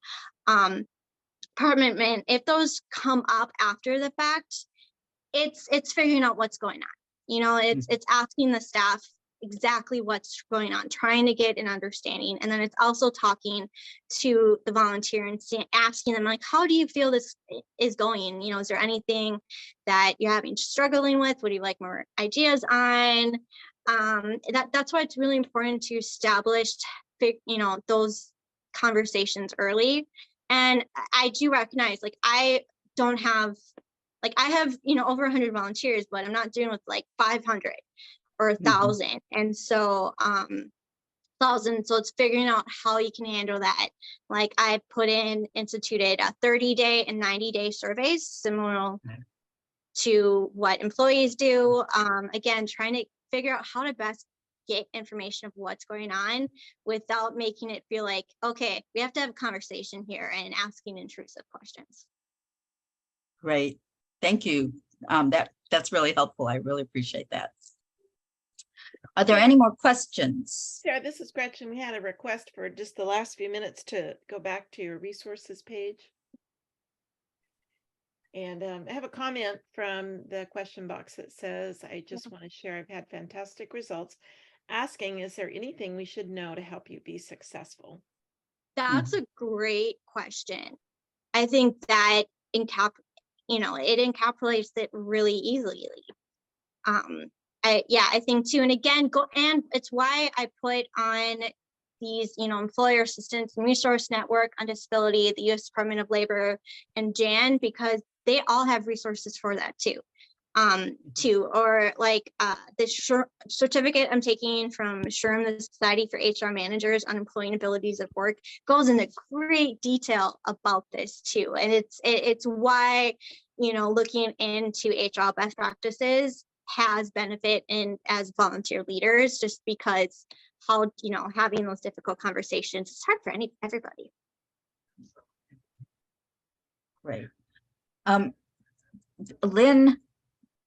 Department, if those come up after the fact, it's figuring out what's going on. It's asking the staff exactly what's going on, trying to get an understanding. And then it's also talking to the volunteer and asking them, like, how do you feel this is going? Is there anything that you're struggling with? What do you like more ideas on? That's why it's really important to establish, those conversations early. And I do recognize, like, I have, over 100 volunteers, but I'm not doing with like 500 or 1,000. And so 1,000. So it's figuring out how you can handle that. Like I instituted a 30-day and 90-day surveys similar to what employees do. Again, trying to figure out how to best get information of what's going on without making it feel like, okay, we have to have a conversation here and asking intrusive questions. Great. Thank you. That's really helpful. I really appreciate that. Are there any more questions? Sarah, this is Gretchen. We had a request for just the last few minutes to go back to your resources page. And I have a comment from the question box that says, I just want to share, I've had fantastic results. Asking, is there anything we should know to help you be successful? That's a great question. I think that it encapsulates it really easily. I think too, and again, it's why I put on these, Employer Assistance and Resource Network on Disability, the U.S. Department of Labor, and JAN, because they all have resources for that too. Or like the certificate I'm taking from SHRM, the Society for HR Managers on Employing Abilities at Work, goes into great detail about this too. And it's why, looking into HR best practices has benefit as volunteer leaders, just because how, having those difficult conversations, it's hard for everybody. Great. Lynn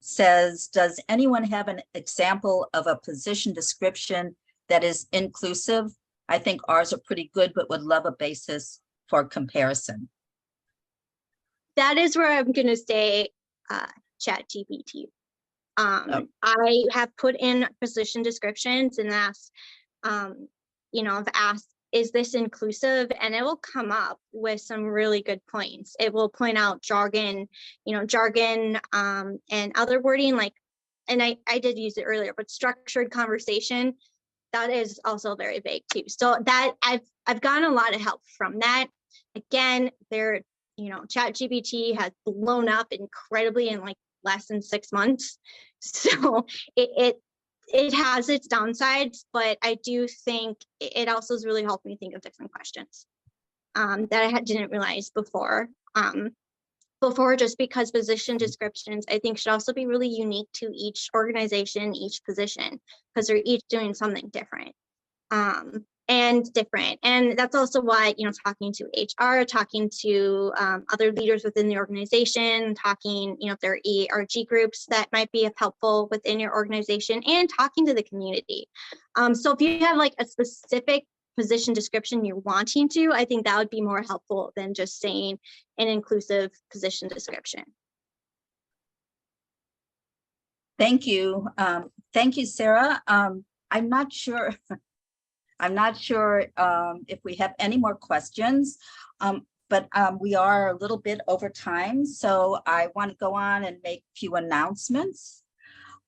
says, does anyone have an example of a position description that is inclusive? I think ours are pretty good, but would love a basis for comparison. That is where I'm going to say ChatGPT. I have put in position descriptions and asked, I've asked, is this inclusive? And it will come up with some really good points. It will point out jargon, and other wording, like, and I did use it earlier, but structured conversation, that is also very big too. So that I've gotten a lot of help from that. Again, ChatGPT has blown up incredibly in like less than 6 months. So it has its downsides, but I do think it also has really helped me think of different questions that I didn't realize before. Just because position descriptions, I think, should also be really unique to each organization, each position, because they're each doing something different. And different. And that's also why, talking to HR, talking to other leaders within the organization, talking, if there are ERG groups that might be helpful within your organization, and talking to the community. So if you have like a specific position description you're wanting to, I think that would be more helpful than just saying an inclusive position description. Thank you. Thank you, Sarah. I'm not sure if we have any more questions, but we are a little bit over time. So I want to go on and make a few announcements.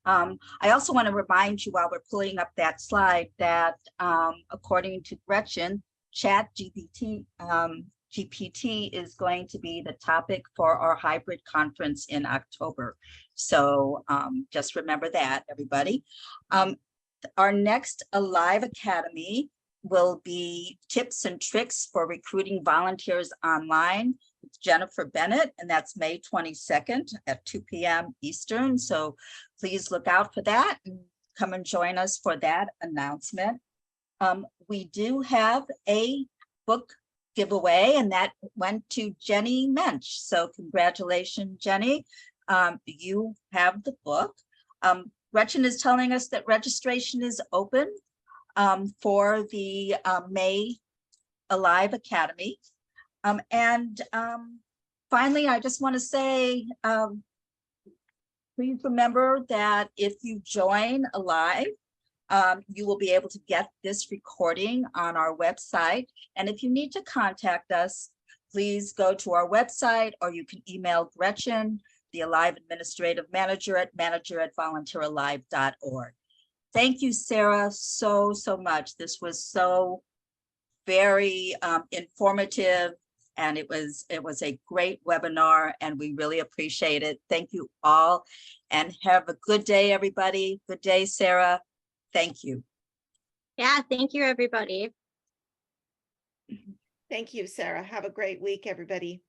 I also want to remind you, while we're pulling up that slide, that according to Gretchen, GPT is going to be the topic for our hybrid conference in October. So just remember that, everybody. Our next Alive Academy will be tips and tricks for recruiting volunteers online with Jennifer Bennett, and that's May 22nd at 2 p.m. Eastern. So please look out for that and come and join us for that announcement. We do have a book giveaway, and that went to Jenny Mensch. So congratulations, Jenny. You have the book. Gretchen is telling us that registration is open for the May Alive Academy. Finally, I just want to say, please remember that if you join Alive, you will be able to get this recording on our website. And if you need to contact us, please go to our website, or you can email Gretchen, the Alive Administrative Manager, at manager@volunteeralive.org. Thank you, Sarah, so much. This was so very informative, and it was a great webinar, and we really appreciate it. Thank you all, and have a good day, everybody. Good day, Sarah. Thank you. Yeah, thank you, everybody. Thank you, Sarah. Have a great week, everybody.